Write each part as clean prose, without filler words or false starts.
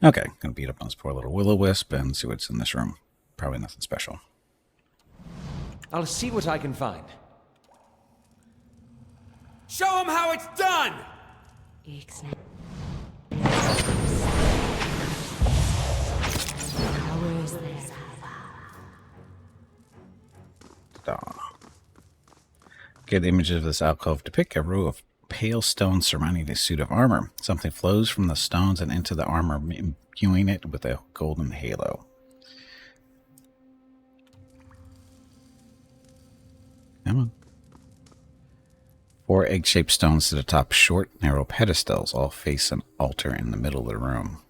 Okay, gonna beat up on this poor little will-o-wisp and see what's in this room. Probably nothing special. I'll see what I can find. Show him how it's done! Okay, the images of this alcove depict a row of pale stones surrounding a suit of armor. Something flows from the stones and into the armor, imbuing it with a golden halo. Come on. 4 egg-shaped stones sit atop short, narrow pedestals, all face an altar in the middle of the room.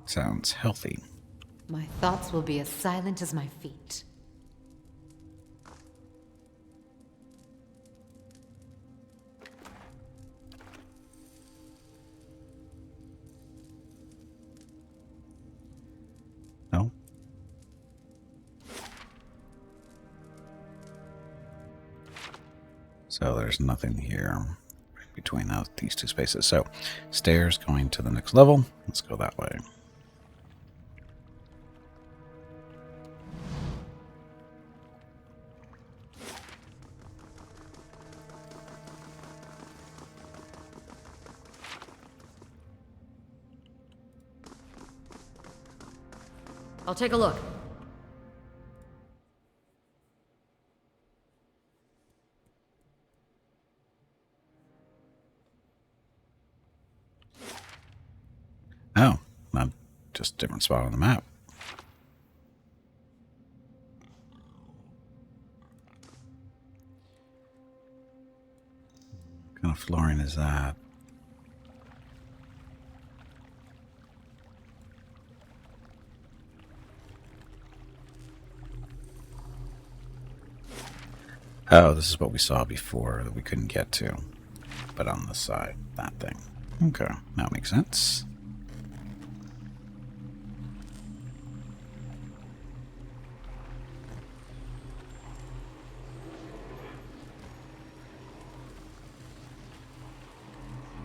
Sounds healthy. My thoughts will be as silent as my feet. No? So there's nothing here between these two spaces. So, stairs going to the next level. Let's go that way. I'll take a look. Oh, not just a different spot on the map. What kind of flooring is that? Oh, this is what we saw before that we couldn't get to. But on the side, that thing. Okay, now it makes sense.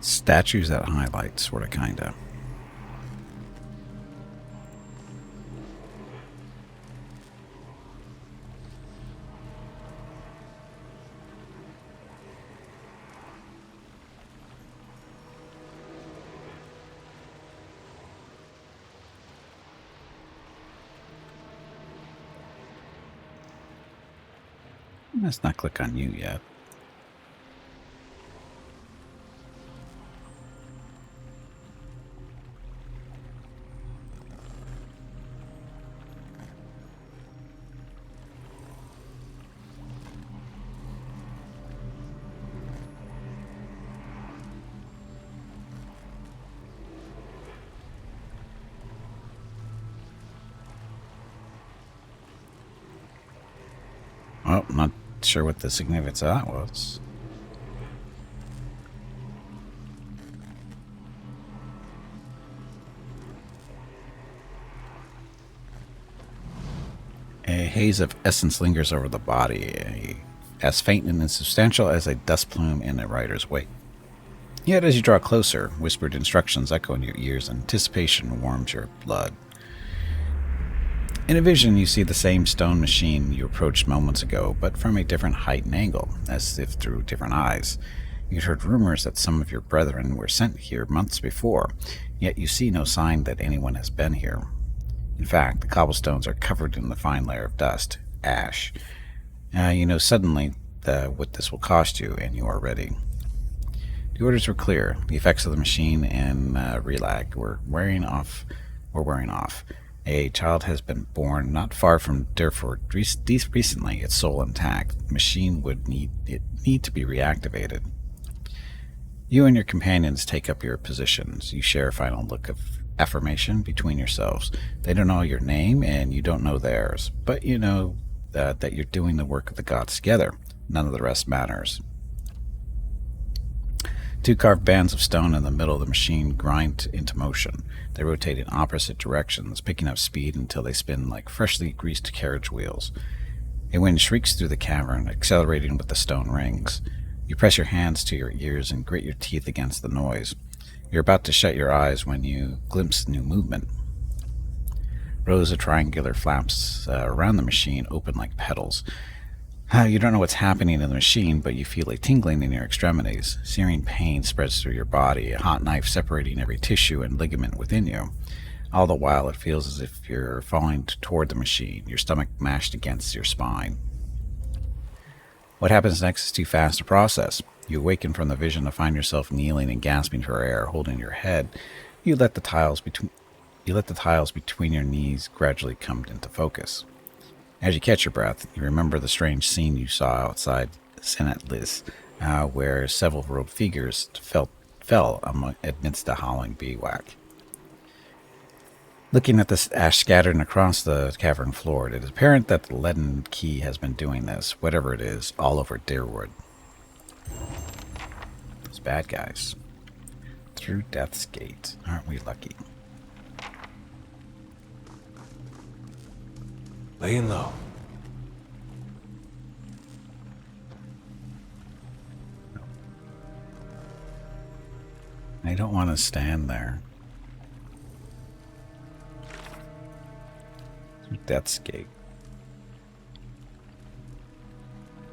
Statues that highlight, sort of, kinda. Let's not click on you yet. Well, not sure what the significance of that was. A haze of essence lingers over the body, as faint and insubstantial as a dust plume in a rider's wake. Yet as you draw closer, whispered instructions echo in your ears, and anticipation warms your blood. In a vision, you see the same stone machine you approached moments ago, but from a different height and angle, as if through different eyes. You'd heard rumors that some of your brethren were sent here months before, yet you see no sign that anyone has been here. In fact, the cobblestones are covered in the fine layer of dust, ash. You know suddenly what this will cost you, and you are ready. The orders were clear. The effects of the machine and Rilag were wearing off. A child has been born not far from Durford recently, its soul intact. The machine would need to be reactivated. You and your companions take up your positions. You share a final look of affirmation between yourselves. They don't know your name, and you don't know theirs, but you know that you're doing the work of the gods together. None of the rest matters. 2 carved bands of stone in the middle of the machine grind into motion. They rotate in opposite directions, picking up speed until they spin like freshly greased carriage wheels. A wind shrieks through the cavern, accelerating with the stone rings. You press your hands to your ears and grit your teeth against the noise. You're about to shut your eyes when you glimpse new movement. Rows of triangular flaps around the machine open like petals. You don't know what's happening in the machine, but you feel a tingling in your extremities. Searing pain spreads through your body, a hot knife separating every tissue and ligament within you. All the while, it feels as if you're falling toward the machine, your stomach mashed against your spine. What happens next is too fast to process. You awaken from the vision to find yourself kneeling and gasping for air, holding your head. You let the tiles between your knees gradually come into focus. As you catch your breath, you remember the strange scene you saw outside Senatlis, where several robed figures fell amidst a howling bivouac. Looking at the ash scattered across the cavern floor, it is apparent that the leaden key has been doing this, whatever it is, all over Deerwood. Those bad guys. Through Death's Gate. Aren't we lucky? Laying low. I don't want to stand there. Death's Gate.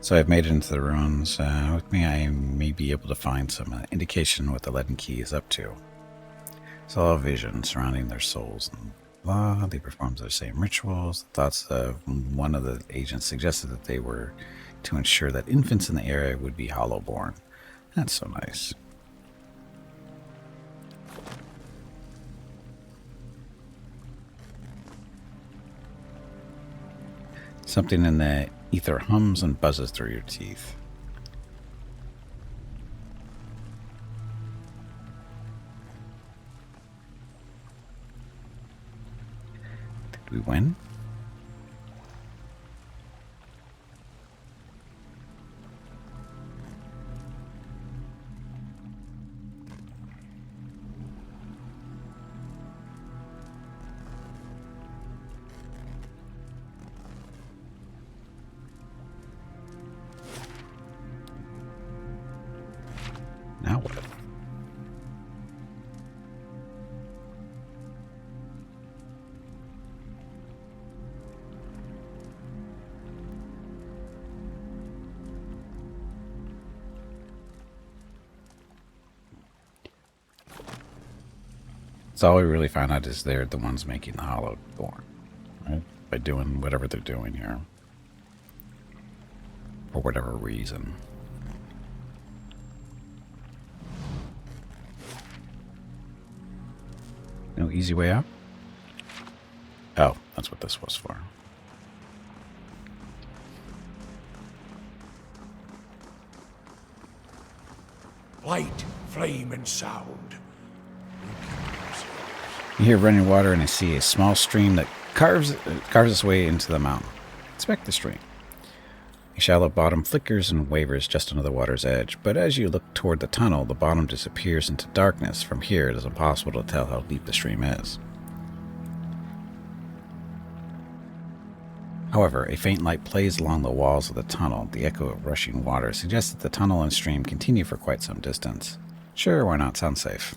So I've made it into the ruins. With me, I may be able to find some indication what the leaden key is up to. Saw a vision surrounding their souls and blah. They performed their same rituals. The thoughts of one of the agents suggested that they were to ensure that infants in the area would be hollow-born. That's so nice. Something in the ether hums and buzzes through your teeth. Did we win? Now what? So all we really found out is they're the ones making the hollow born, right? By doing whatever they're doing here. For whatever reason. No easy way out? Oh, that's what this was for. Light, flame, and sound. You hear running water and I see a small stream that carves its way into the mountain. Inspect the stream. A shallow bottom flickers and wavers just under the water's edge, but as you look toward the tunnel, the bottom disappears into darkness. From here, it is impossible to tell how deep the stream is. However, a faint light plays along the walls of the tunnel. The echo of rushing water suggests that the tunnel and stream continue for quite some distance. Sure, why not? Sounds safe.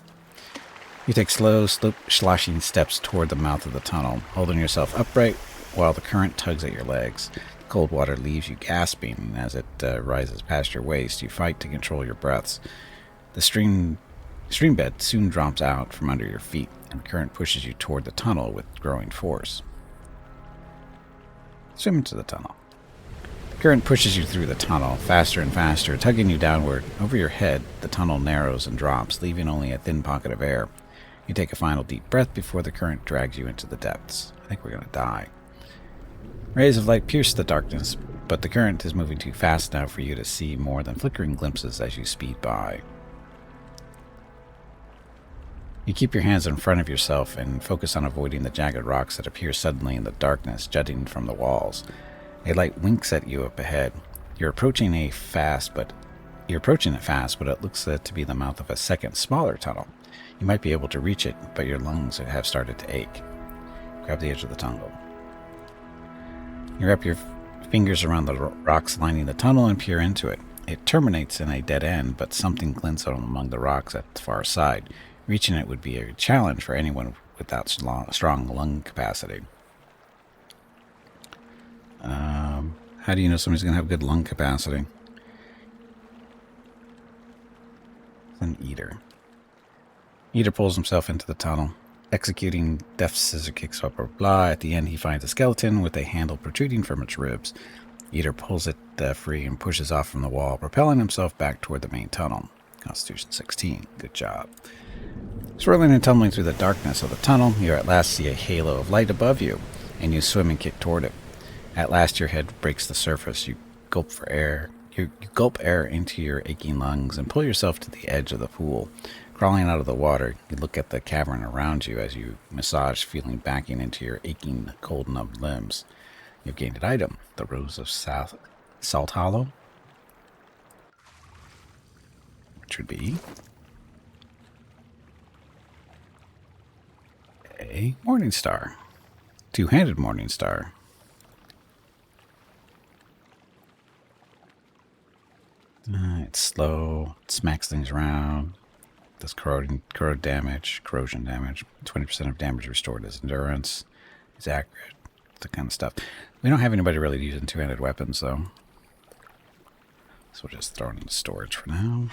You take slow, sloshing steps toward the mouth of the tunnel, holding yourself upright while the current tugs at your legs. Cold water leaves you gasping as it rises past your waist. You fight to control your breaths. The stream bed soon drops out from under your feet, and the current pushes you toward the tunnel with growing force. Swim into the tunnel. The current pushes you through the tunnel, faster and faster, tugging you downward. Over your head, the tunnel narrows and drops, leaving only a thin pocket of air. You take a final deep breath before the current drags you into the depths. I think we're going to die. Rays of light pierce the darkness, but the current is moving too fast now for you to see more than flickering glimpses as you speed by. You keep your hands in front of yourself and focus on avoiding the jagged rocks that appear suddenly in the darkness, jutting from the walls. A light winks at you up ahead. You're approaching it fast, but it looks to be the mouth of a second, smaller tunnel. You might be able to reach it, but your lungs have started to ache. Grab the edge of the tunnel. You wrap your fingers around the rocks lining the tunnel and peer into it. It terminates in a dead end, but something glints out among the rocks at the far side. Reaching it would be a challenge for anyone without strong lung capacity. How do you know somebody's going to have good lung capacity? An eater. Eater pulls himself into the tunnel, executing deft scissor kicks, blah, blah, blah. At the end, he finds a skeleton with a handle protruding from its ribs. Eater pulls it free and pushes off from the wall, propelling himself back toward the main tunnel. Constitution 16. Good job. Swirling and tumbling through the darkness of the tunnel, you at last see a halo of light above you, and you swim and kick toward it. At last, your head breaks the surface. You gulp for air. You gulp air into your aching lungs and pull yourself to the edge of the pool. Crawling out of the water, you look at the cavern around you as you massage, feeling backing into your aching, cold, numbed limbs. You've gained an item, the Rose of Salt Hollow, which would be a Morning Star. Two-handed Morning Star. It's slow, it smacks things around, does corrosion damage, 20% of damage restored as endurance. It's accurate, that kind of stuff. We don't have anybody really using two-handed weapons, though. So we'll just throw it into storage for now.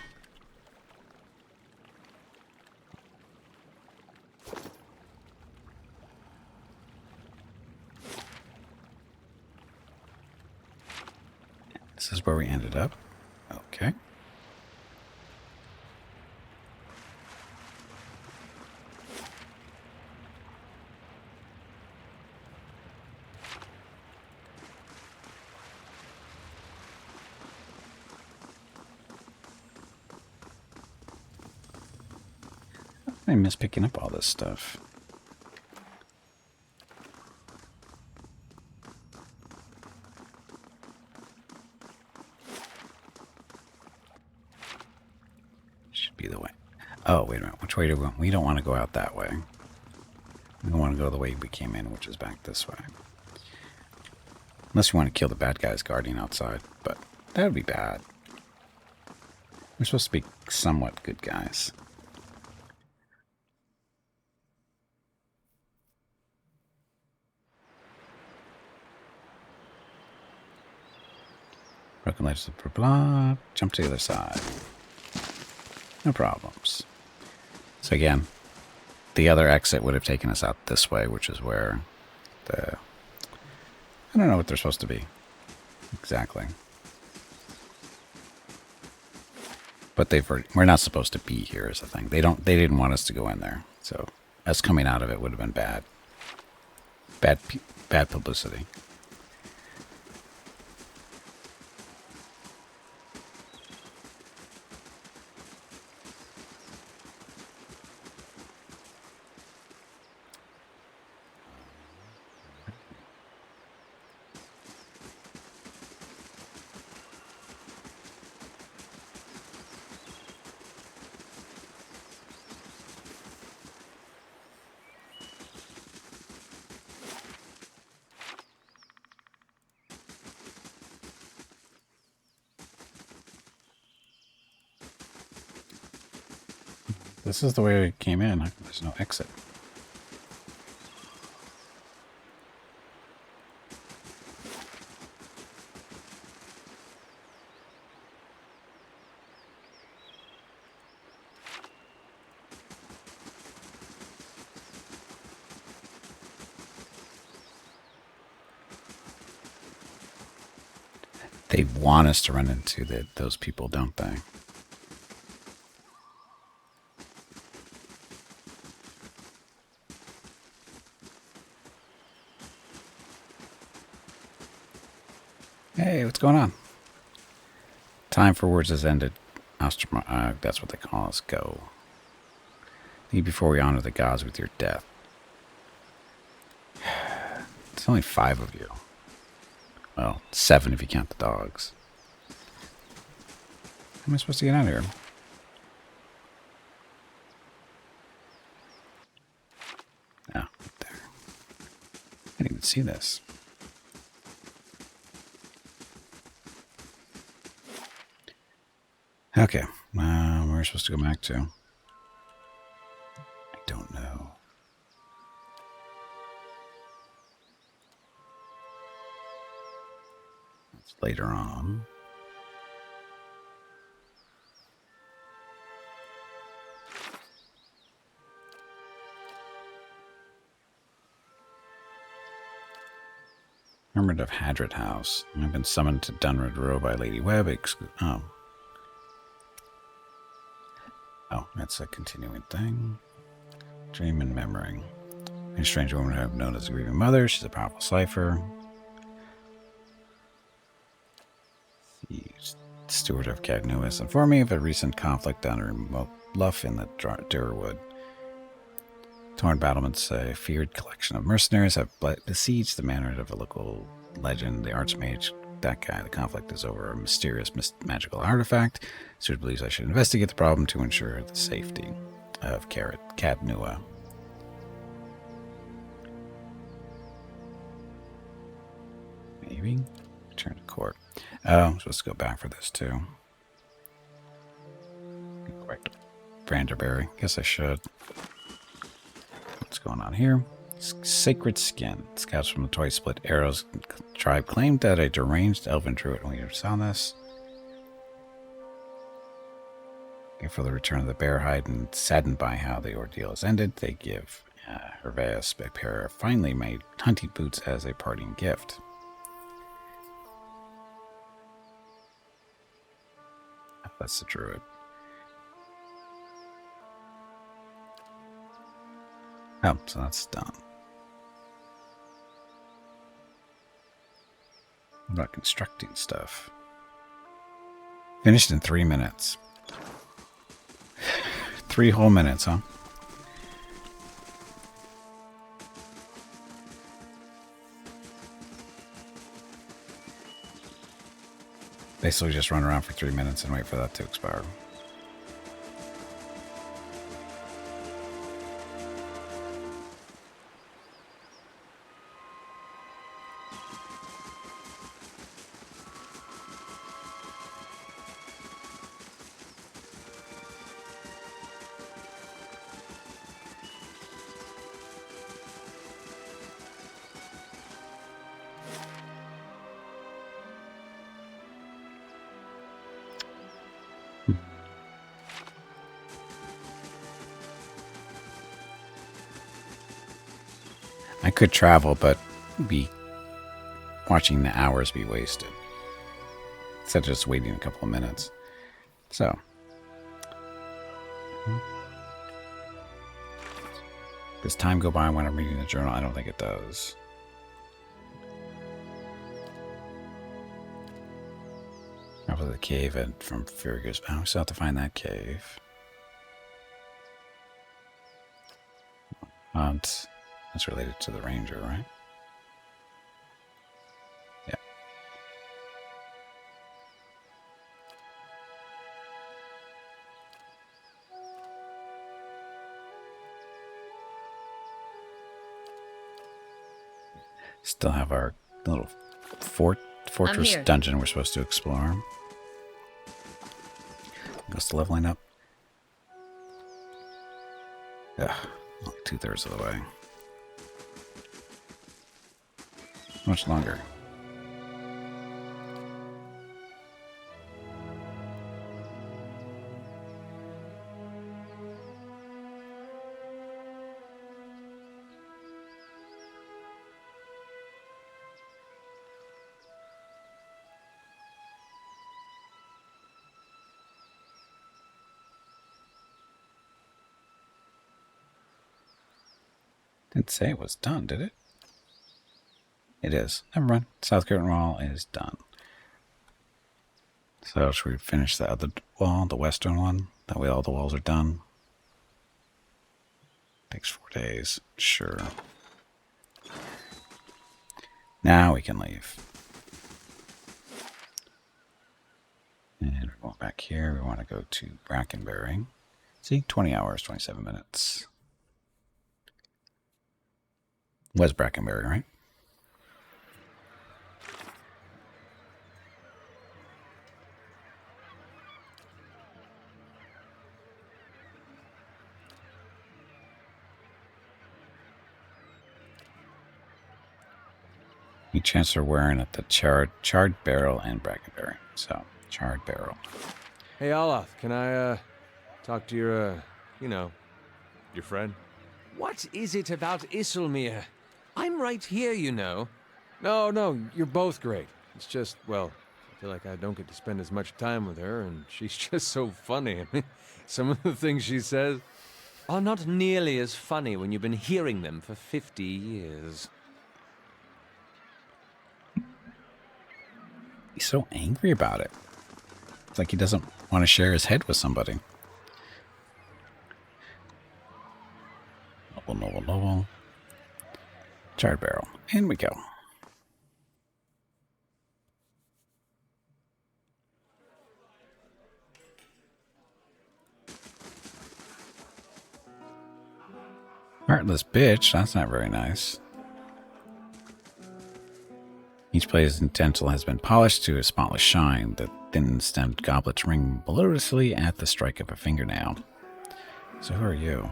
This is where we ended up. Okay. I miss picking up all this stuff. Should be the way. Oh, wait a minute. Which way do we go? We don't want to go out that way. We don't want to go the way we came in, which is back this way. Unless we want to kill the bad guys guarding outside, but that would be bad. We're supposed to be somewhat good guys. Broken ledges, blah, blah. Jump to the other side. No problems. So again, the other exit would have taken us out this way, which is where the... I don't know what they're supposed to be. Exactly. But we're not supposed to be here is the thing. They didn't want us to go in there. So us coming out of it would have been bad. Bad publicity. This is the way we came in. There's no exit. They want us to run into those people, don't they? Hey, what's going on? Time for words has ended. That's what they call us. Go. Leave before we honor the gods with your death. It's only 5 of you. Well, 7 if you count the dogs. How am I supposed to get out of here? Oh, right there. I didn't even see this. Okay. Where are we supposed to go back to? I don't know. It's later on. Hermit of Hadrit House. I've been summoned to Dunred Row by Lady Webb. Oh, that's a continuing thing. Dream and memory. A strange woman who I've known as a grieving mother. She's a powerful cipher. The steward of Cadnu has informed me of a recent conflict down a remote bluff in the Durwood. Torn battlements, a feared collection of mercenaries have besieged the manor of a local legend. The archmage, that guy, the conflict is over a mysterious magical artifact. Steward believes I should investigate the problem to ensure the safety of Cadnua. Maybe? Return to court. Oh, I'm supposed to go back for this too. Go back to Branderberry. Guess I should. What's going on here? Sacred Skin. Scouts from the Toy Split Arrows tribe claimed that a deranged elven druid. We saw this. For the return of the bear hide and saddened by how the ordeal has ended, they give Herveus a pair of finely made hunting boots as a parting gift. That's the druid. Oh, so that's done. What about constructing stuff? Finished in 3 minutes. 3 whole minutes, huh? Basically just run around for 3 minutes and wait for that to expire. I could travel, but be watching the hours be wasted instead of just waiting a couple of minutes. So, does time go by when I'm reading the journal? I don't think it does. Over the cave and from Fergus. I still have to find that cave. That's related to the ranger, right? Yeah. Still have our little fortress dungeon we're supposed to explore. Goes to leveling up. Ugh, only 2/3 of the way. Much longer. Didn't say it was done, did it? It is. Never mind. South Curtain Wall is done. So should we finish the other wall, the western one? That way all the walls are done. Takes 4 days. Sure. Now we can leave. And we're going back here. We want to go to Brackenberry. See, 20 hours, 27 minutes. Was Brackenberry, right? Meet Chancellor Warren at the Charred Barrel and Brackenbury. So, Charred Barrel. Hey, Olaf, can I, talk to your, your friend? What is it about Isilmir? I'm right here, you know. No, you're both great. It's just, well, I feel like I don't get to spend as much time with her, and she's just so funny. I mean, some of the things she says are not nearly as funny when you've been hearing them for 50 years. He's so angry about it. It's like he doesn't want to share his head with somebody. Noble. Charred Barrel. In we go. Heartless bitch. That's not very nice. Each player's utensil has been polished to a spotless shine. The thin-stemmed goblets ring melodiously at the strike of a fingernail. So who are you?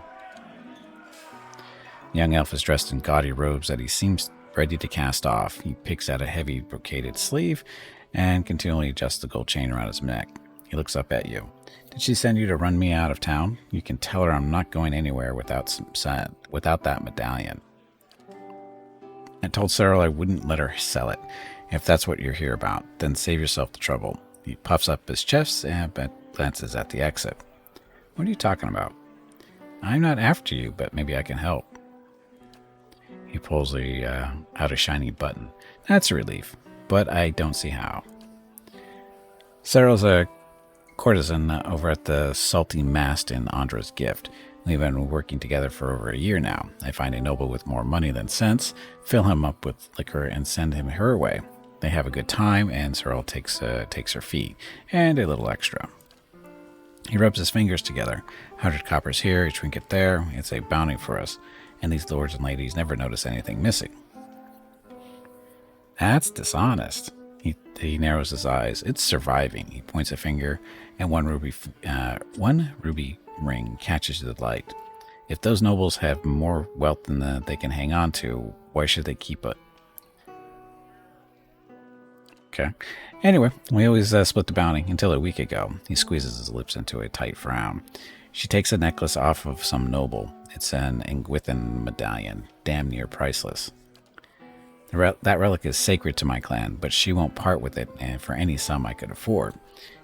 The young elf is dressed in gaudy robes that he seems ready to cast off. He picks at a heavy brocaded sleeve and continually adjusts the gold chain around his neck. He looks up at you. Did she send you to run me out of town? You can tell her I'm not going anywhere without that medallion. I told Cyril I wouldn't let her sell it. If that's what you're here about, then save yourself the trouble. He puffs up his chest and glances at the exit. What are you talking about? I'm not after you, but maybe I can help. He pulls out a shiny button. That's a relief, but I don't see how. Cyril's a courtesan over at the Salty Mast in Andra's Gift. We've been working together for over a year now. I find a noble with more money than sense, fill him up with liquor, and send him her way. They have a good time, and Cyril takes her fee, and a little extra. He rubs his fingers together. 100 coppers here, a trinket there. It's a bounty for us, and these lords and ladies never notice anything missing. That's dishonest. He narrows his eyes. It's surviving. He points a finger, and one ruby ring catches the light. If those nobles have more wealth than they can hang on to, why should they keep it? Okay. Anyway, we always split the bounty until a week ago. He squeezes his lips into a tight frown. She takes a necklace off of some noble. It's an Ingwithan medallion, damn near priceless. That relic is sacred to my clan, but she won't part with it, and for any sum I could afford.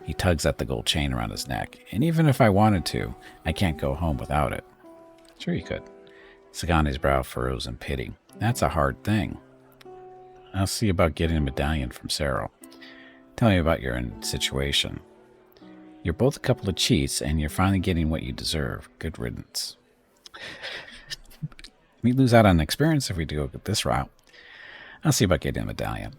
He tugs at the gold chain around his neck, and even if I wanted to, I can't go home without it. Sure you could. Sagane's brow furrows in pity. That's a hard thing. I'll see about getting a medallion from Cyril. Tell me about your situation. You're both a couple of cheats, and you're finally getting what you deserve. Good riddance. We lose out on experience if we do go this route. I'll see about getting a medallion.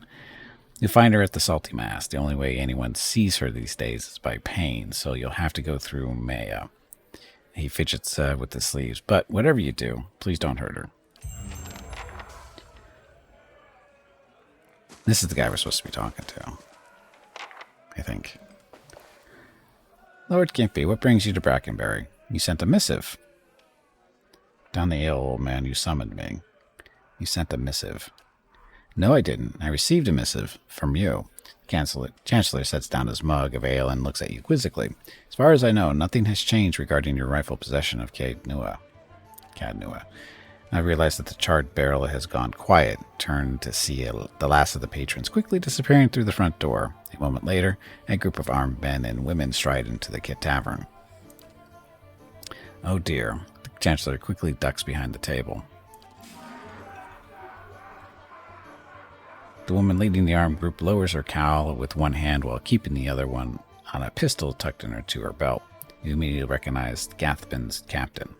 You'll find her at the Salty Mast. The only way anyone sees her these days is by paying, so you'll have to go through Maya. He fidgets with his sleeves. But whatever you do, please don't hurt her. This is the guy we're supposed to be talking to. I think. Lord Gimpy, what brings you to Brackenbury? You sent a missive. Down the ale, old man, you summoned me. You sent a missive. No, I didn't. I received a missive from you. The Chancellor sets down his mug of ale and looks at you quizzically. As far as I know, nothing has changed regarding your rightful possession of Cadnua. I realize that the charred barrel has gone quiet, turned to see the last of the patrons quickly disappearing through the front door. A moment later, a group of armed men and women stride into the tavern. Oh dear. The Chancellor quickly ducks behind the table. The woman leading the armed group lowers her cowl with one hand while keeping the other one on a pistol tucked to her belt. You immediately recognize Gathbin's captain.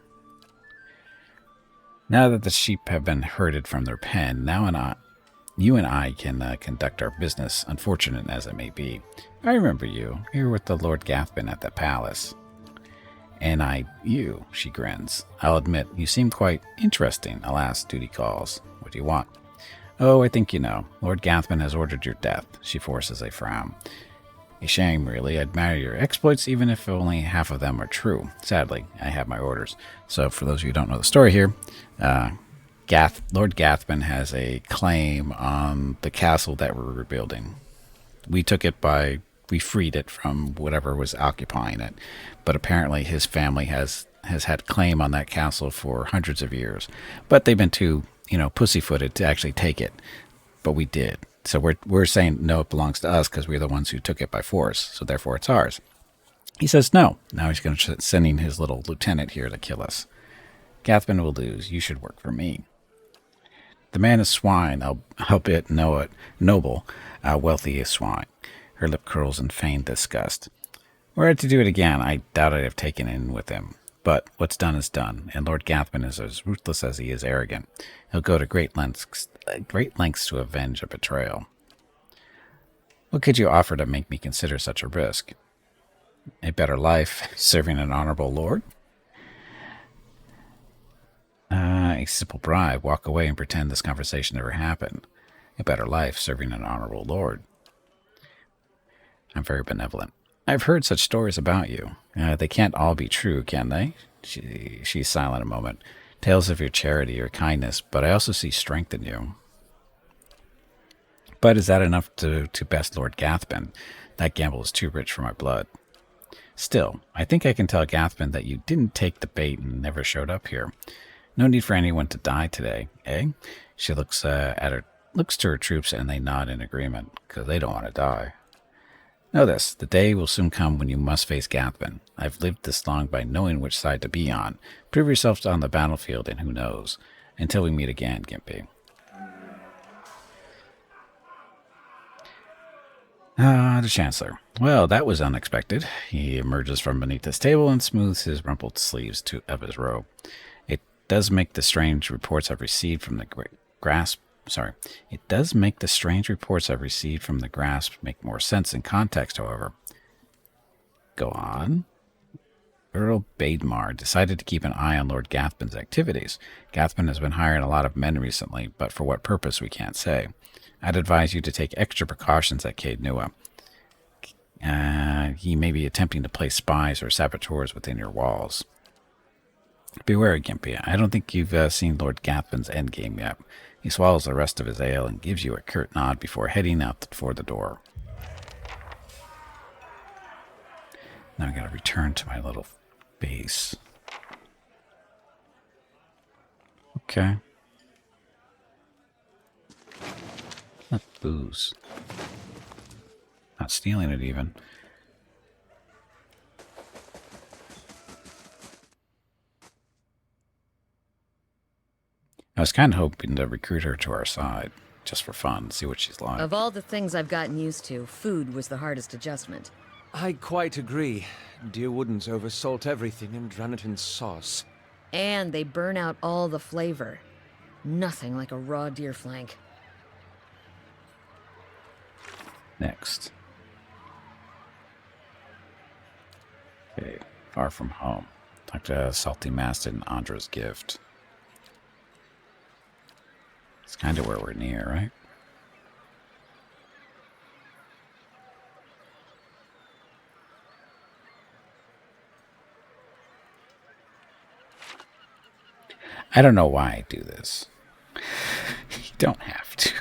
Now that the sheep have been herded from their pen, you and I can conduct our business, unfortunate as it may be. I remember you. You were with the Lord Gathbin at the palace. And you, she grins. I'll admit, you seem quite interesting. Alas, duty calls. What do you want? Oh, I think you know. Lord Gathbin has ordered your death. She forces a frown. A shame, really. I admire your exploits, even if only half of them are true. Sadly, I have my orders. So, for those of you who don't know the story here, Lord Gathman has a claim on the castle that we're rebuilding. We freed it from whatever was occupying it, but apparently his family has had claim on that castle for hundreds of years. But they've been too, pussyfooted to actually take it. But we did. So we're saying no, it belongs to us because we're the ones who took it by force. So therefore, it's ours. He says no. Now he's going to sending his little lieutenant here to kill us. Gathman will lose. You should work for me. The man is swine, albeit noble, wealthy as swine. Her lip curls in feigned disgust. Were I to do it again, I doubt I'd have taken in with him. But what's done is done, and Lord Gathman is as ruthless as he is arrogant. He'll go to great lengths to avenge a betrayal. What could you offer to make me consider such a risk? A better life, serving an honorable lord? A simple bribe. Walk away and pretend this conversation never happened. A better life, serving an honorable lord. I'm very benevolent. I've heard such stories about you. They can't all be true, can they? She's silent a moment. Tales of your charity, your kindness, but I also see strength in you. But is that enough to best Lord Gathman? That gamble is too rich for my blood. Still, I think I can tell Gathman that you didn't take the bait and never showed up here. No need for anyone to die today, eh? She looks to her troops, and they nod in agreement, because they don't want to die. Know this, the day will soon come when you must face Gathman. I've lived this long by knowing which side to be on. Prove yourself on the battlefield, and who knows? Until we meet again, Gimpy. The Chancellor. Well, that was unexpected. He emerges from beneath his table and smooths his rumpled sleeves of his robe. It does make the strange reports I've received from the grasp make more sense in context, however. Go on. Earl Baidmar decided to keep an eye on Lord Gathman's activities. Gathman has been hiring a lot of men recently, but for what purpose we can't say. I'd advise you to take extra precautions at Caed Nua. He may be attempting to place spies or saboteurs within your walls. Beware, Gimpy. I don't think you've seen Lord Gathman's endgame yet. He swallows the rest of his ale and gives you a curt nod before heading out for the door. Now I gotta return to my little base. Okay. Not booze. Not stealing it even. I was kind of hoping to recruit her to our side, just for fun, see what she's like. Of all the things I've gotten used to, food was the hardest adjustment. I quite agree. Deer wouldn't oversalt everything and drown it in sauce. And they burn out all the flavor. Nothing like a raw deer flank. Next. Okay, far from home. Talk to Salty Masted and Andra's Gift. It's kind of where we're near, right? I don't know why I do this. You don't have to.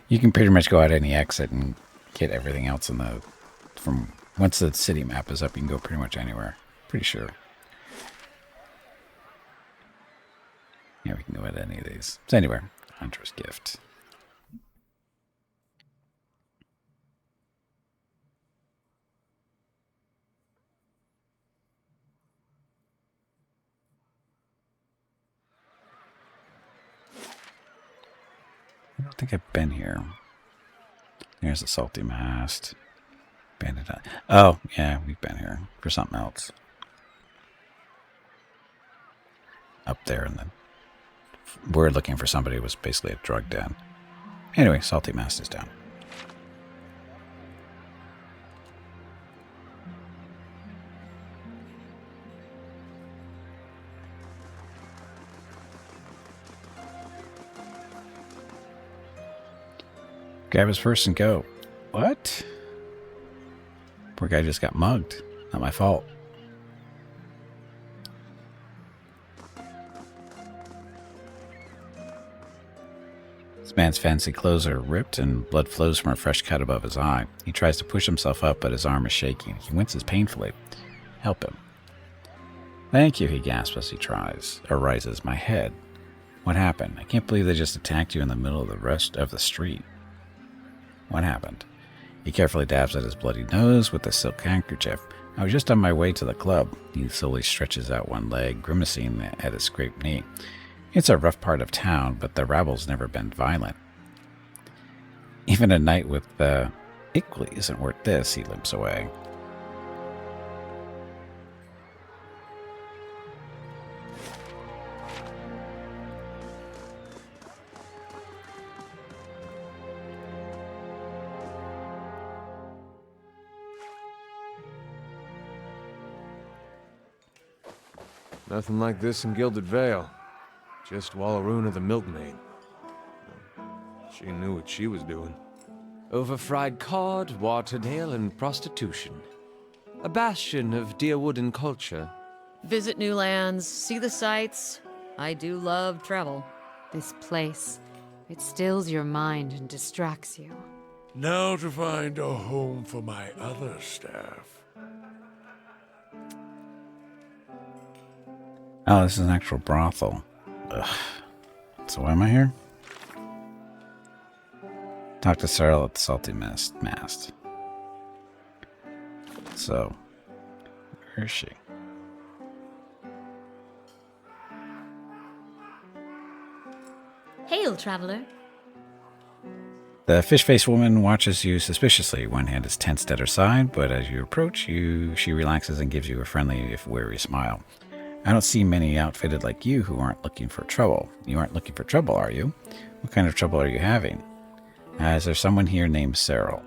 You can pretty much go out any exit and get everything else in the... From once the city map is up, you can go pretty much anywhere. Pretty sure. Yeah, we can go at any of these. It's anywhere. Hunter's Gift. I don't think I've been here. There's the Salty Mast. Bandit. Oh, yeah, we've been here for something else. Up there in the... We're looking for somebody who was basically a drug den. Anyway, Salty Mast is down. Grab his purse and go. What? Poor guy just got mugged. Not my fault. Man's fancy clothes are ripped and blood flows from a fresh cut above his eye. He tries to push himself up, but his arm is shaking. He winces painfully. Help him. Thank you, he gasps as he tries, or rises. My head. What happened? I can't believe they just attacked you in the middle of the rest of the street. What happened? He carefully dabs at his bloody nose with a silk handkerchief. I was just on my way to the club. He slowly stretches out one leg, grimacing at his scraped knee. It's a rough part of town, but the rabble's never been violent. Even a night with equally isn't worth this, he limps away. Nothing like this in Gilded Vale. Just Wallaruna the milkmaid. She knew what she was doing. Overfried cod, watered ale, and prostitution. A bastion of Deerwooden culture. Visit new lands, see the sights. I do love travel. This place, it stills your mind and distracts you. Now to find a home for my other staff. Oh, this is an actual brothel. Ugh. So why am I here? Talk to Cyril at the Salty Mast. So, where is she? Hail, traveler. The fish-faced woman watches you suspiciously. One hand is tensed at her side, but as you approach, she relaxes and gives you a friendly, if wary, smile. I don't see many outfitted like you who aren't looking for trouble. You aren't looking for trouble, are you? What kind of trouble are you having? Is there someone here named Cyril?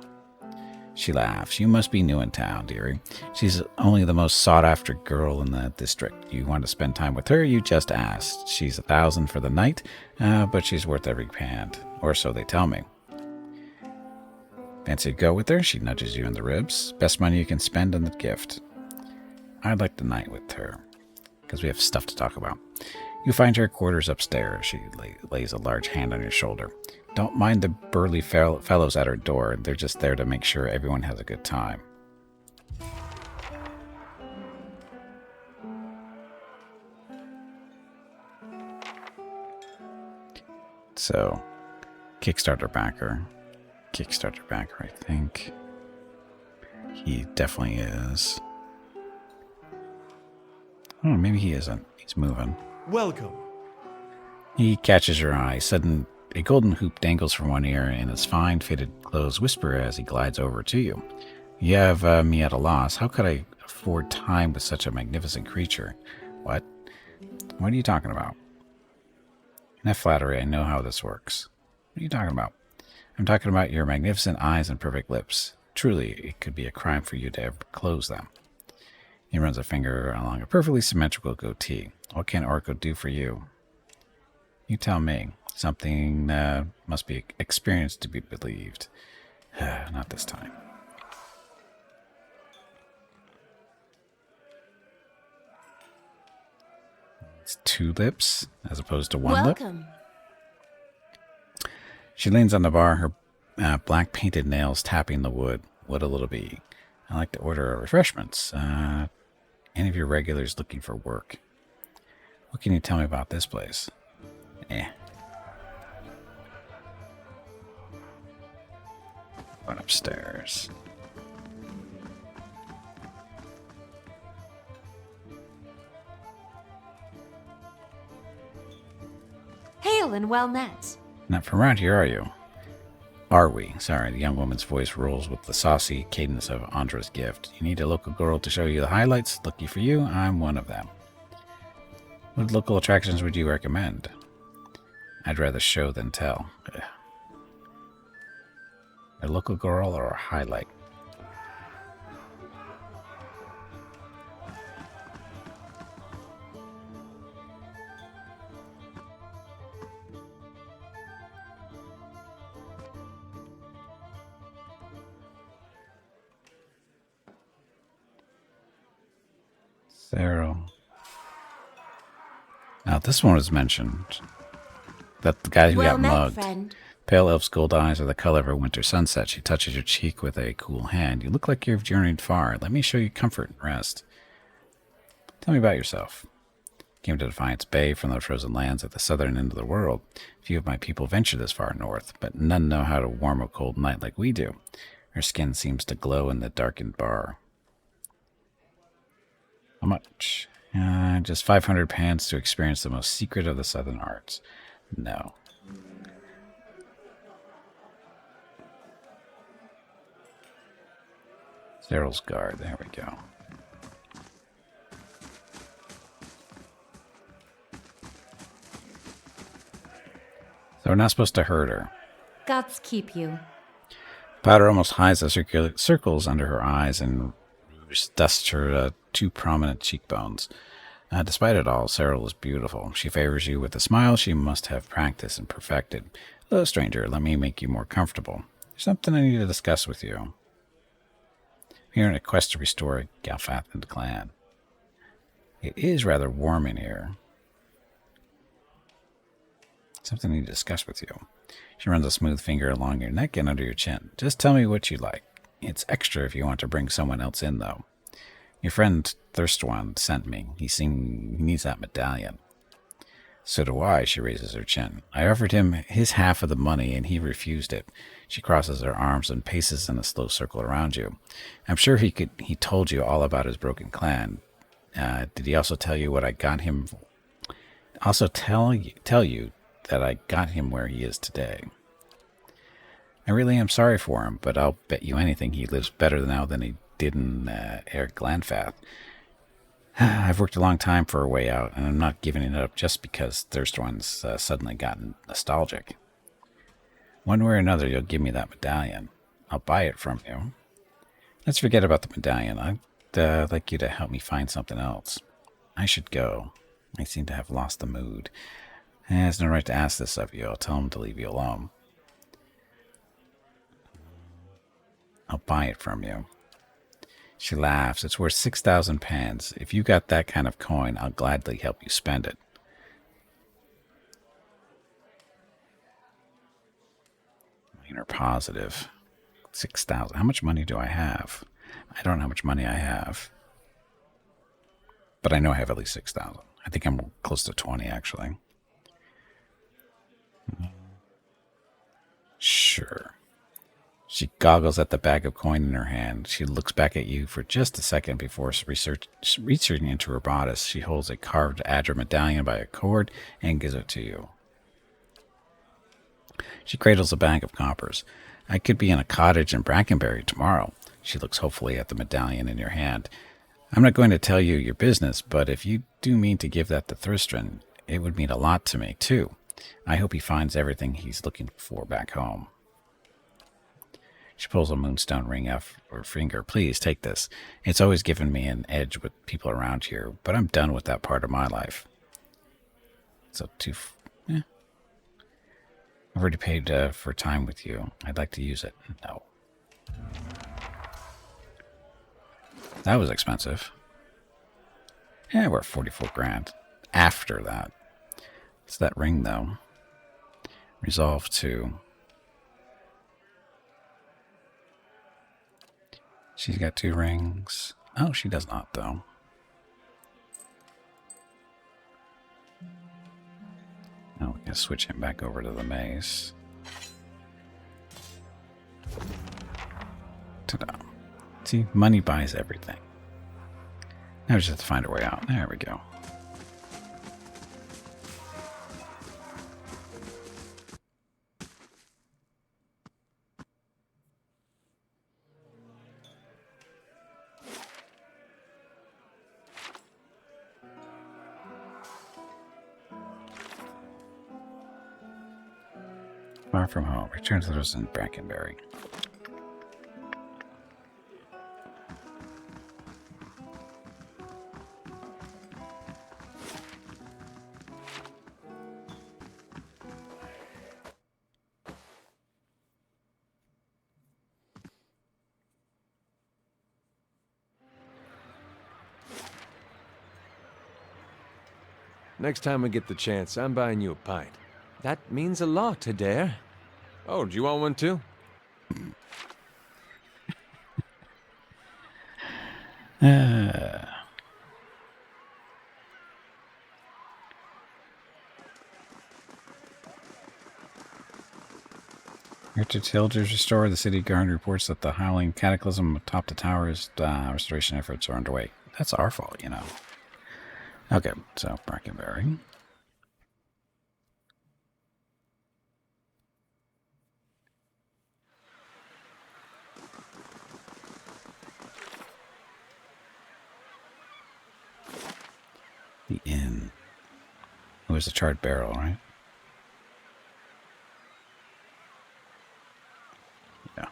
She laughs. You must be new in town, dearie. She's only the most sought-after girl in the district. You want to spend time with her, you just ask. She's 1,000 for the night, but she's worth every pound, or so they tell me. Fancy go with her? She nudges you in the ribs. Best money you can spend on the gift. I'd like the night with her, because we have stuff to talk about. You find her quarters upstairs. She lays a large hand on your shoulder. Don't mind the burly fellows at her door. They're just there to make sure everyone has a good time. So, Kickstarter backer, I think. He definitely is. Oh, maybe he isn't. He's moving. Welcome. He catches your eye. A golden hoop dangles from one ear, and his fine, fitted clothes whisper as he glides over to you. You have me at a loss. How could I afford time with such a magnificent creature? What? What are you talking about? Enough flattery. I know how this works. What are you talking about? I'm talking about your magnificent eyes and perfect lips. Truly, it could be a crime for you to ever close them. He runs a finger along a perfectly symmetrical goatee. What can Orko do for you? You tell me. Something must be experienced to be believed. Not this time. It's 2 lips as opposed to 1 lip. Welcome. She leans on the bar, her black painted nails tapping the wood. What'll it be? I like to order refreshments. Any of your regulars looking for work? What can you tell me about this place? Going upstairs. Hail and well met. Not from around here, are you? Are we? Sorry, the young woman's voice rolls with the saucy cadence of Andra's gift. You need a local girl to show you the highlights? Lucky for you, I'm one of them. What local attractions would you recommend? I'd rather show than tell. Ugh. A local girl or a highlight? Cyril. Now this one was mentioned. That the guy who Well got met, mugged. friend. Pale elf's gold eyes are the color of a winter sunset. She touches your cheek with a cool hand. You look like you've journeyed far. Let me show you comfort and rest. Tell me about yourself. Came to Defiance Bay from the frozen lands at the southern end of the world. Few of my people venture this far north, but none know how to warm a cold night like we do. Her skin seems to glow in the darkened bar. How much? Just 500 pans to experience the most secret of the southern arts. No. Cyril's guard. There we go. So we're not supposed to hurt her. Gods keep you. Powder almost hides the circles under her eyes and dusts her two prominent cheekbones. Despite it all, Cyril is beautiful. She favors you with a smile she must have practiced and perfected. Hello, stranger. Let me make you more comfortable. There's something I need to discuss with you. I'm here on a quest to restore Galfath and the clan. It is rather warm in here. Something I need to discuss with you. She runs a smooth finger along your neck and under your chin. Just tell me what you like. It's extra if you want to bring someone else in, though. Your friend Thirstwand sent me. He needs that medallion. So do I, she raises her chin. I offered him his half of the money, and he refused it. She crosses her arms and paces in a slow circle around you. I'm sure he told you all about his broken clan. Did he also tell you what I got him? Also tell you that I got him where he is today. I really am sorry for him, but I'll bet you anything he lives better now than he did in Eric Glanfath. I've worked a long time for a way out, and I'm not giving it up just because Thirstwand's suddenly gotten nostalgic. One way or another, you'll give me that medallion. I'll buy it from you. Let's forget about the medallion. I'd like you to help me find something else. I should go. I seem to have lost the mood. He has no right to ask this of you. I'll tell him to leave you alone. I'll buy it from you. She laughs. It's worth 6,000 pans. If you got that kind of coin, I'll gladly help you spend it. Minor positive. 6,000. How much money do I have? I don't know how much money I have. But I know I have at least 6,000. I think I'm close to 20, actually. Sure. She goggles at the bag of coin in her hand. She looks back at you for just a second before reaching into her bodice. She holds a carved Adra medallion by a cord and gives it to you. She cradles a bag of coppers. I could be in a cottage in Brackenbury tomorrow. She looks hopefully at the medallion in your hand. I'm not going to tell you your business, but if you do mean to give that to Thirstran, it would mean a lot to me, too. I hope he finds everything he's looking for back home. She pulls a moonstone ring off her finger. Please, take this. It's always given me an edge with people around here, but I'm done with that part of my life. So, I've already paid for time with you. I'd like to use it. No. That was expensive. Yeah, we're 44 grand. After that. It's that ring, though. Resolve to... She's got 2 rings. Oh, she does not, though. Now we're going to switch him back over to the maze. Ta-da. See, money buys everything. Now we just have to find our way out. There we go. Far from home. Return to those in Brackenbury. Next time I get the chance, I'm buying you a pint. That means a lot, Adair. Oh, do you want one too? After Tilders restored, the city guard reports that the howling cataclysm atop the tower's restoration efforts are underway. That's our fault, you know. Okay, so Brackenberry. The inn. It was a charred barrel, right? Yeah.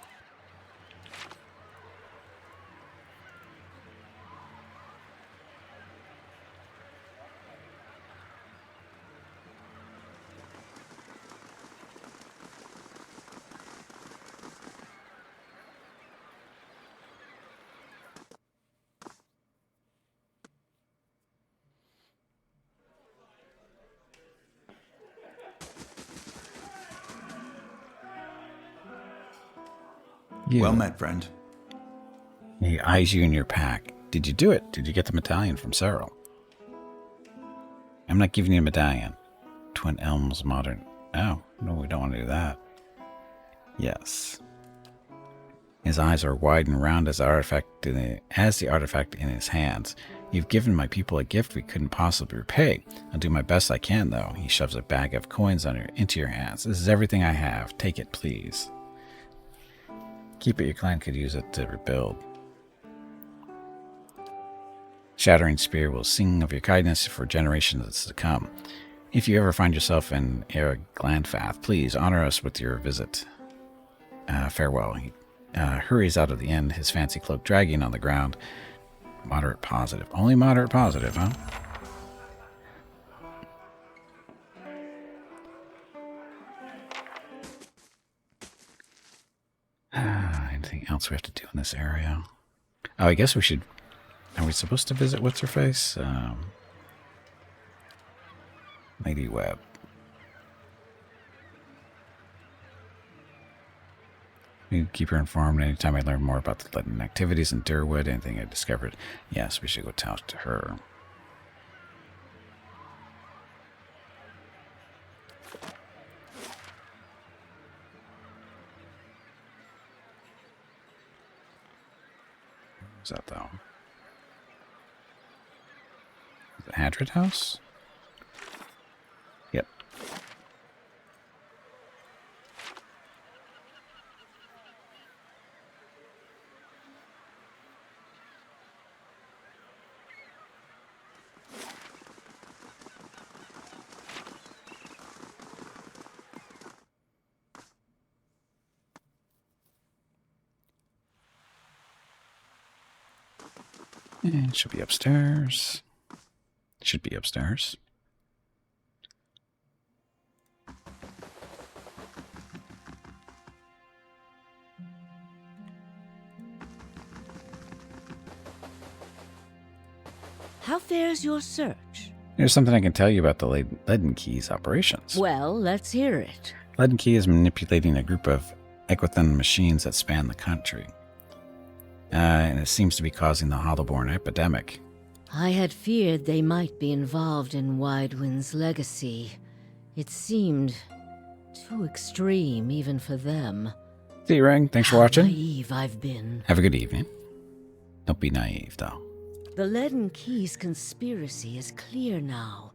You. Well met, friend. He eyes you in your pack. Did you do it? Did you get the medallion from Cyril? I'm not giving you a medallion. Twin Elms Modern. Oh, no, we don't want to do that. Yes. His eyes are wide and round as the artifact in his hands. You've given my people a gift we couldn't possibly repay. I'll do my best I can, though. He shoves a bag of coins into your hands. This is everything I have. Take it, please. Keep it. Your clan could use it to rebuild. Shattering Spear will sing of your kindness for generations to come. If you ever find yourself in Glandfath, please honor us with your visit. Farewell. He hurries out of the inn, his fancy cloak dragging on the ground. Moderate positive. Only moderate positive, huh? Anything else we have to do in this area? Oh, I guess we should... Are we supposed to visit What's-Her-Face? Lady Webb. We keep her informed anytime I learn more about the Leaden activities in Durwood, anything I discovered. Yes, we should go talk to her. What's that, though? The Hadrid House? Yep. And it should be upstairs. Should be upstairs. How fares your search? There's something I can tell you about the Leaden Key's operations. Well, let's hear it. Leaden Key is manipulating a group of Equithon machines that span the country. And it seems to be causing the Hollowborn epidemic. I had feared they might be involved in Widewind's legacy. It seemed too extreme even for them. See you, Ring. Thanks for watching. How naive I've been. Have a good evening. Don't be naive, though. The Leaden Key's conspiracy is clear now.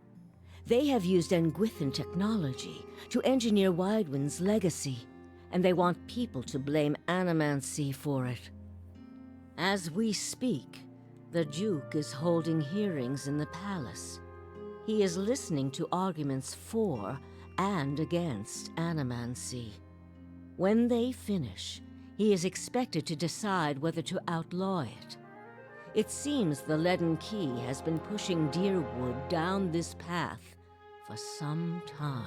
They have used Engwithan technology to engineer Widewind's legacy, and they want people to blame Animancy for it. As we speak, the Duke is holding hearings in the palace. He is listening to arguments for and against Animancy. When they finish, he is expected to decide whether to outlaw it. It seems the Leaden Key has been pushing Deerwood down this path for some time.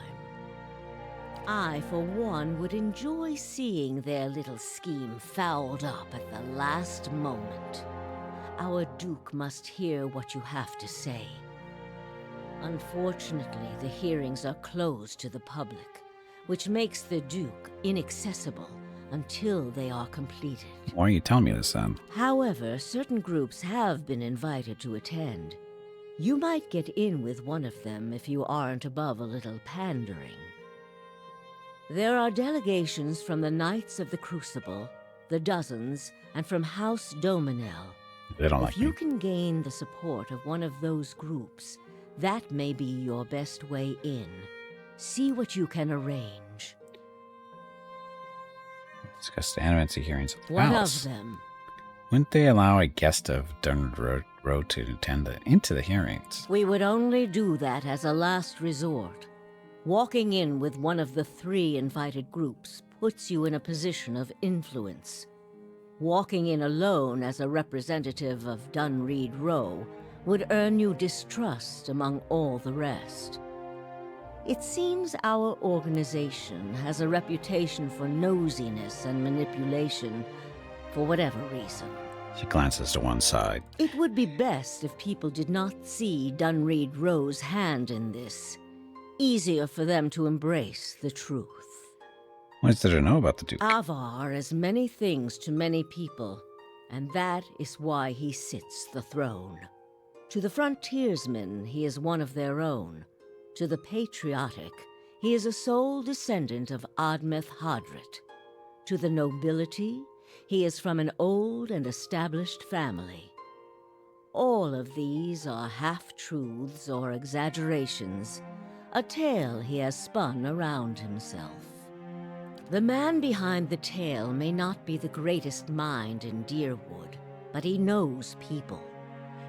I, for one, would enjoy seeing their little scheme fouled up at the last moment. Our Duke must hear what you have to say. Unfortunately, the hearings are closed to the public, which makes the Duke inaccessible until they are completed. Why are you telling me this then? However, certain groups have been invited to attend. You might get in with one of them if you aren't above a little pandering. There are delegations from the Knights of the Crucible, the Dozens, and from House Dominel. They don't If like you me. can gain the support of one of those groups, that may be your best way in. See what you can arrange. Discuss the animancy hearings at the What palace. of them? Wouldn't they allow a guest of Dunwood Road to attend into the hearings? We would only do that as a last resort. Walking in with one of the 3 invited groups puts you in a position of influence. Walking in alone as a representative of Dunreed Row would earn you distrust among all the rest. It seems our organization has a reputation for nosiness and manipulation, for whatever reason. She glances to one side. It would be best if people did not see Dunreed Row's hand in this. Easier for them to embrace the truth. What is there to know about the Duke? Avar is many things to many people, and that is why he sits the throne. To the frontiersmen, he is one of their own. To the patriotic, he is a sole descendant of Admeth Hadrit. To the nobility, he is from an old and established family. All of these are half-truths or exaggerations, a tale he has spun around himself. The man behind the tale may not be the greatest mind in Deerwood, but he knows people.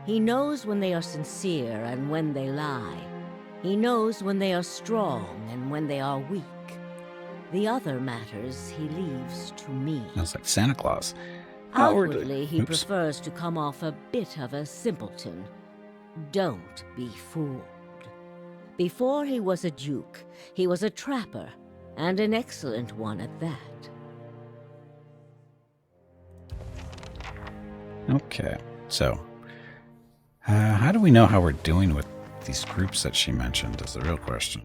He knows when they are sincere and when they lie. He knows when they are strong and when they are weak. The other matters he leaves to me. Sounds like Santa Claus. Outwardly, he Oops. prefers to come off a bit of a simpleton. Don't be fooled. Before he was a duke, he was a trapper, and an excellent one at that. Okay, so how do we know how we're doing with these groups that she mentioned is the real question.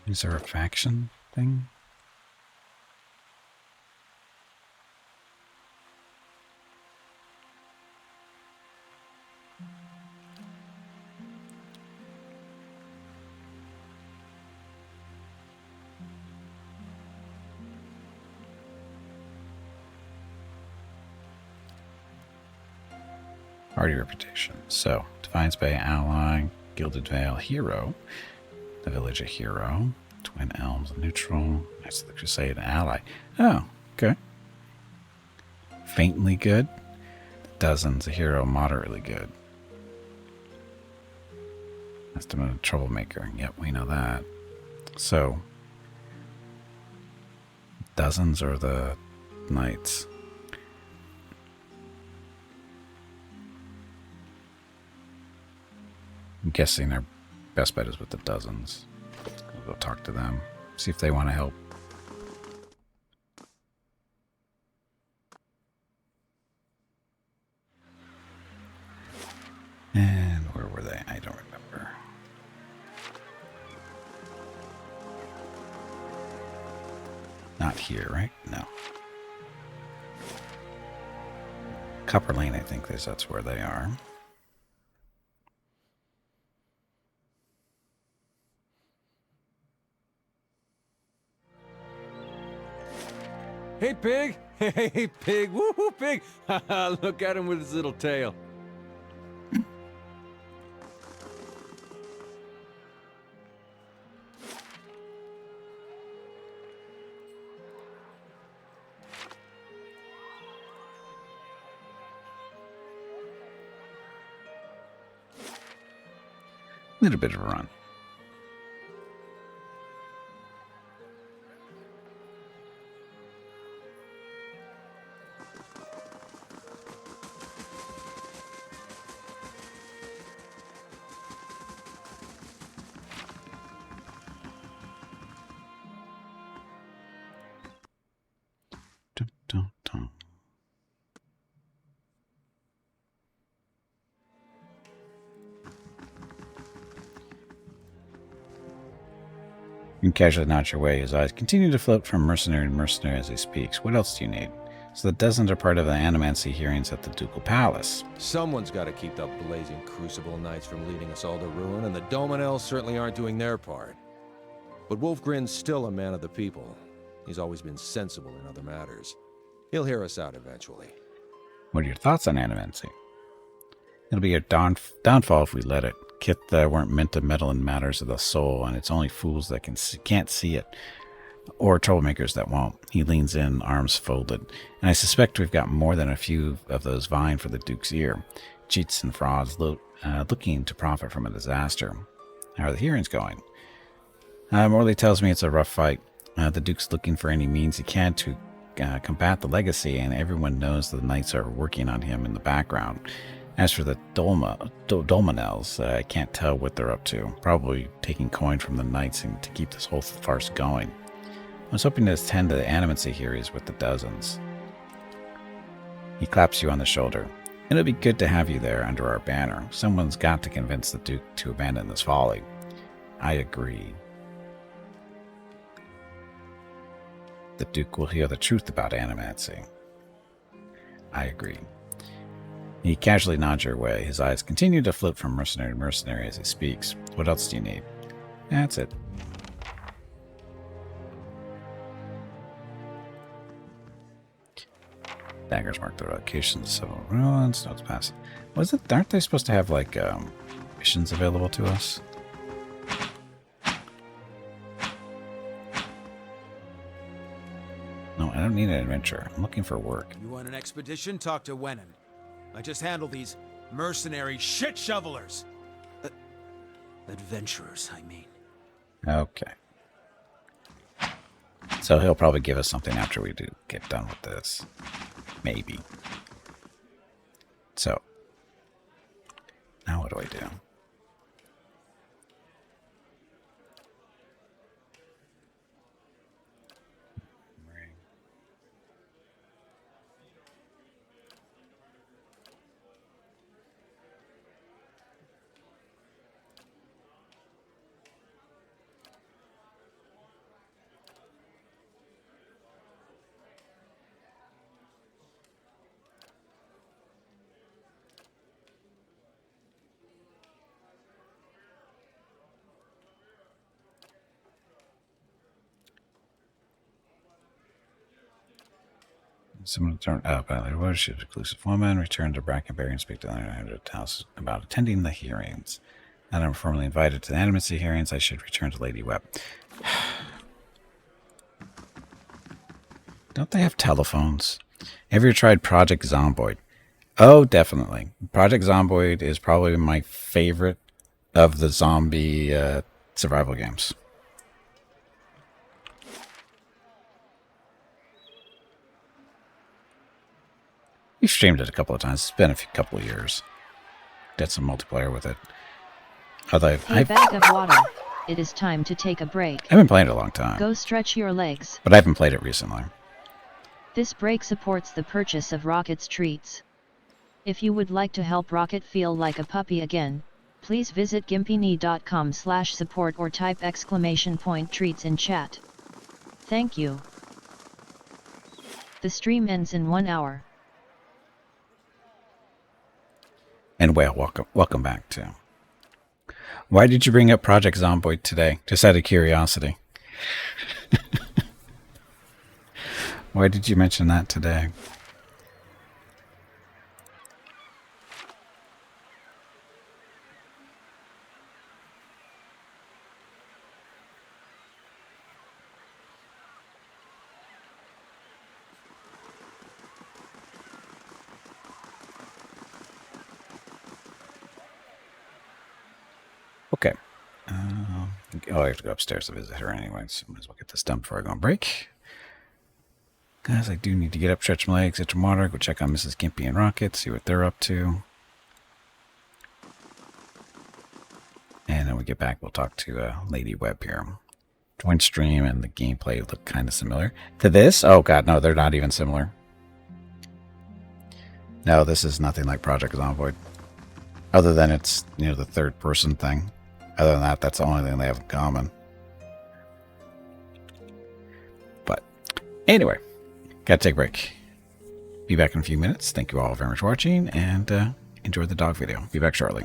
Is there a faction thing? Party reputation. So, Defiance Bay ally, Gilded Vale hero, the Village a hero, Twin Elms a neutral, Knights of the Crusade ally. Oh, okay. Faintly good. Dozens a hero, moderately good. Estimate a troublemaker. Yep, we know that. So, Dozens are the knights. I'm guessing our best bet is with the Dozens. We'll go talk to them, see if they want to help. And where were they? I don't remember. Not here, right? No. Copper Lane, I think that's where they are. Hey, pig! Hey, pig! Woo-hoo, pig! Look at him with his little tail. Little bit of a run. You casually nod your way. His eyes continue to float from mercenary to mercenary as he speaks. What else do you need? So the dozens are part of the animancy hearings at the Ducal Palace. Someone's got to keep the blazing Crucible Knights from leading us all to ruin, and the Dominels certainly aren't doing their part. But Wolfgren's still a man of the people. He's always been sensible in other matters. He'll hear us out eventually. What are your thoughts on animancy? It'll be a downfall if we let it. Kith weren't meant to meddle in matters of the soul, and it's only fools that can't see it, or troublemakers that won't. He leans in, arms folded, and I suspect we've got more than a few of those vying for the Duke's ear. Cheats and frauds looking to profit from a disaster. How are the hearings going? Morley tells me it's a rough fight. The Duke's looking for any means he can to combat the legacy, and everyone knows the Knights are working on him in the background. As for the Dolmenels, I can't tell what they're up to. Probably taking coin from the Knights and to keep this whole farce going. I was hoping to attend the animancy hearings with the dozens. He claps you on the shoulder. It'll be good to have you there under our banner. Someone's got to convince the Duke to abandon this folly. I agree. The Duke will hear the truth about animancy. I agree. He casually nods your way. His eyes continue to float from mercenary to mercenary as he speaks. What else do you need? That's it. Daggers mark the locations of several ruins. Notes pass. Aren't they supposed to have like missions available to us? No, I don't need an adventure. I'm looking for work. You want an expedition? Talk to Wenin. I just handle these mercenary shit shovelers. Adventurers, I mean. Okay. So he'll probably give us something after we do get done with this. Maybe. So. Now what do I do? Someone turned up. What should reclusive woman return to Brackenberry and speak to the house about attending the hearings? Now that I'm formally invited to the animacy hearings, I should return to Lady Webb. Don't they have telephones? Have you tried Project Zomboid? Oh, definitely. Project Zomboid is probably my favorite of the zombie survival games. We've streamed it a couple of times. It's been a couple of years. Did some multiplayer with it. Although Hey, bag of water. It is time to take a break. I've been playing it a long time. Go stretch your legs. But I haven't played it recently. This break supports the purchase of Rocket's treats. If you would like to help Rocket feel like a puppy again, please visit gimpyknee.com/support or type !treats in chat. Thank you. The stream ends in 1 hour. And well, welcome back too. Why did you bring up Project Zomboid today? Just out of curiosity. Why did you mention that today? Okay. I have to go upstairs to visit her anyway, so might as well get this done before I go on break. Guys, I do need to get up, stretch my legs, get some water, go check on Mrs. Gimpy and Rocket, see what they're up to. And then we get back, we'll talk to Lady Webb here. Join stream and the gameplay look kind of similar to this. Oh god, no, they're not even similar. No, this is nothing like Project Zomboid. Other than it's, the third person thing. Other than that, that's the only thing they have in common. Anyway, gotta take a break. Be back in a few minutes. Thank you all very much for watching, and enjoy the dog video. Be back shortly.